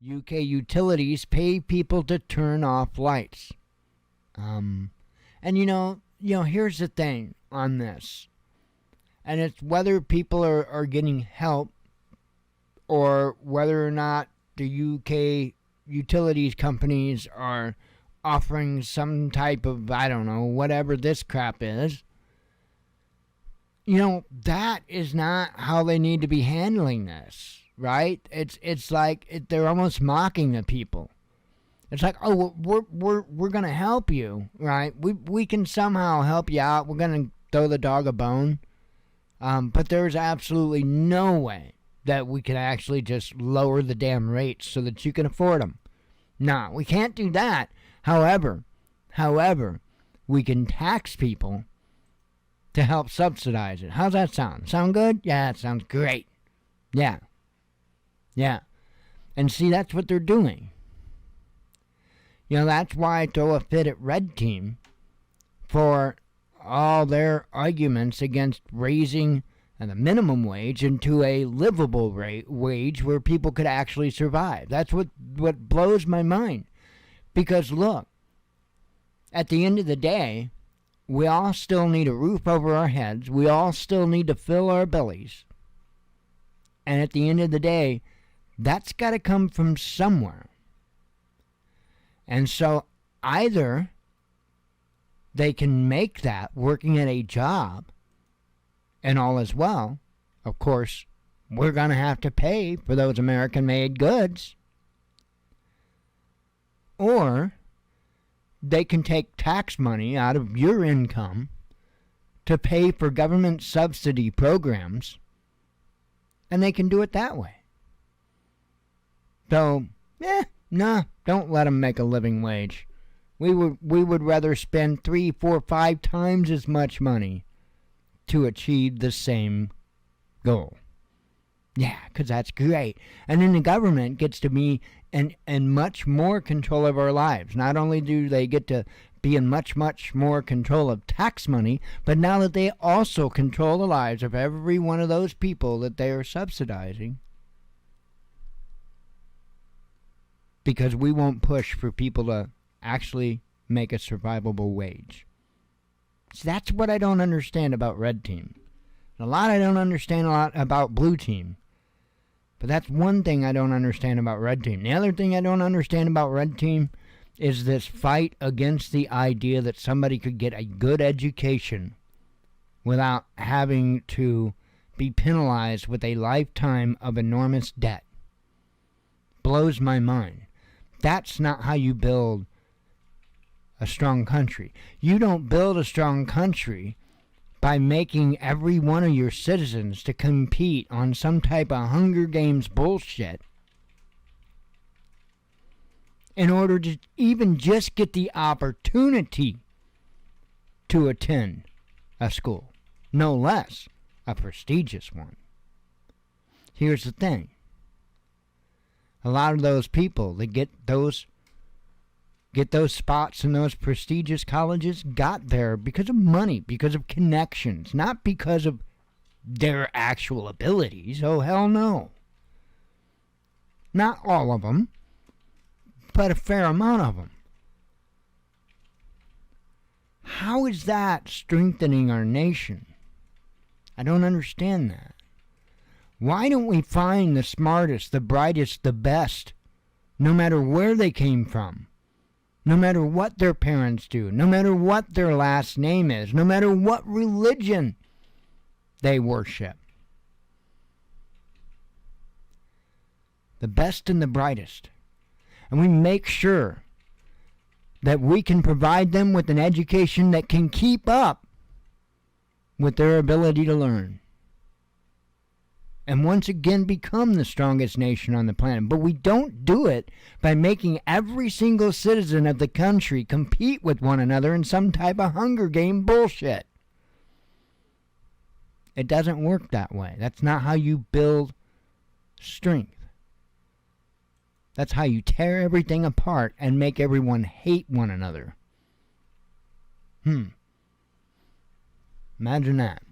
UK utilities pay people to turn off lights. And here's the thing on this. And it's whether people are getting help or whether or not the UK utilities companies are offering some type of, I don't know, whatever this crap is. That is not how they need to be handling this, right? It's like they're almost mocking the people. It's like, oh, we're gonna help you, right? We can somehow help you out. We're gonna throw the dog a bone, but there's absolutely no way that we can actually just lower the damn rates so that you can afford them. No, we can't do that. However, we can tax people to help subsidize it. How's that sound? Sound good? Yeah, it sounds great. Yeah. And see, that's what they're doing. That's why I throw a fit at Red Team for all their arguments against raising the minimum wage into a livable wage where people could actually survive. That's what blows my mind. Because look, at the end of the day, we all still need a roof over our heads. We all still need to fill our bellies. And at the end of the day, that's got to come from somewhere. And so either they can make that working at a job and all as well. Of course, we're going to have to pay for those American-made goods. Or they can take tax money out of your income to pay for government subsidy programs, and they can do it that way. So, don't let them make a living wage. We would rather spend 3, 4, 5 times as much money to achieve the same goal. Yeah, because that's great. And then the government gets to be in much more control of our lives. Not only do they get to be in much, much more control of tax money, but now that they also control the lives of every one of those people that they are subsidizing. Because we won't push for people to actually make a survivable wage. So that's what I don't understand about Red Team. I don't understand a lot about Blue Team. But that's one thing I don't understand about Red Team. The other thing I don't understand about Red Team is this fight against the idea that somebody could get a good education without having to be penalized with a lifetime of enormous debt. Blows my mind. That's not how you build a strong country. You don't build a strong country by making every one of your citizens to compete on some type of Hunger Games bullshit in order to even just get the opportunity to attend a school, no less a prestigious one. Here's the thing. A lot of those people that get those spots in those prestigious colleges got there because of money, because of connections, not because of their actual abilities. Oh, hell no. Not all of them, but a fair amount of them. How is that strengthening our nation? I don't understand that. Why don't we find the smartest, the brightest, the best, no matter where they came from? No matter what their parents do, no matter what their last name is, no matter what religion they worship. The best and the brightest. And we make sure that we can provide them with an education that can keep up with their ability to learn. And once again become the strongest nation on the planet. But we don't do it by making every single citizen of the country compete with one another in some type of Hunger Game bullshit. It doesn't work that way. That's not how you build strength. That's how you tear everything apart and make everyone hate one another. Imagine that.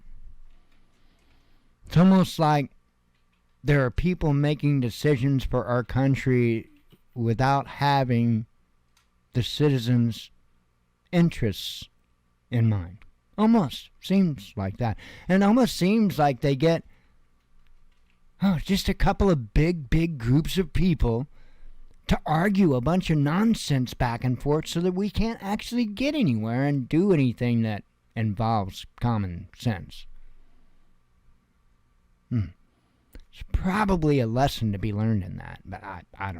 It's almost like there are people making decisions for our country without having the citizens' interests in mind. Almost seems like that. And it almost seems like they get just a couple of big groups of people to argue a bunch of nonsense back and forth so that we can't actually get anywhere and do anything that involves common sense. There's probably a lesson to be learned in that, but I don't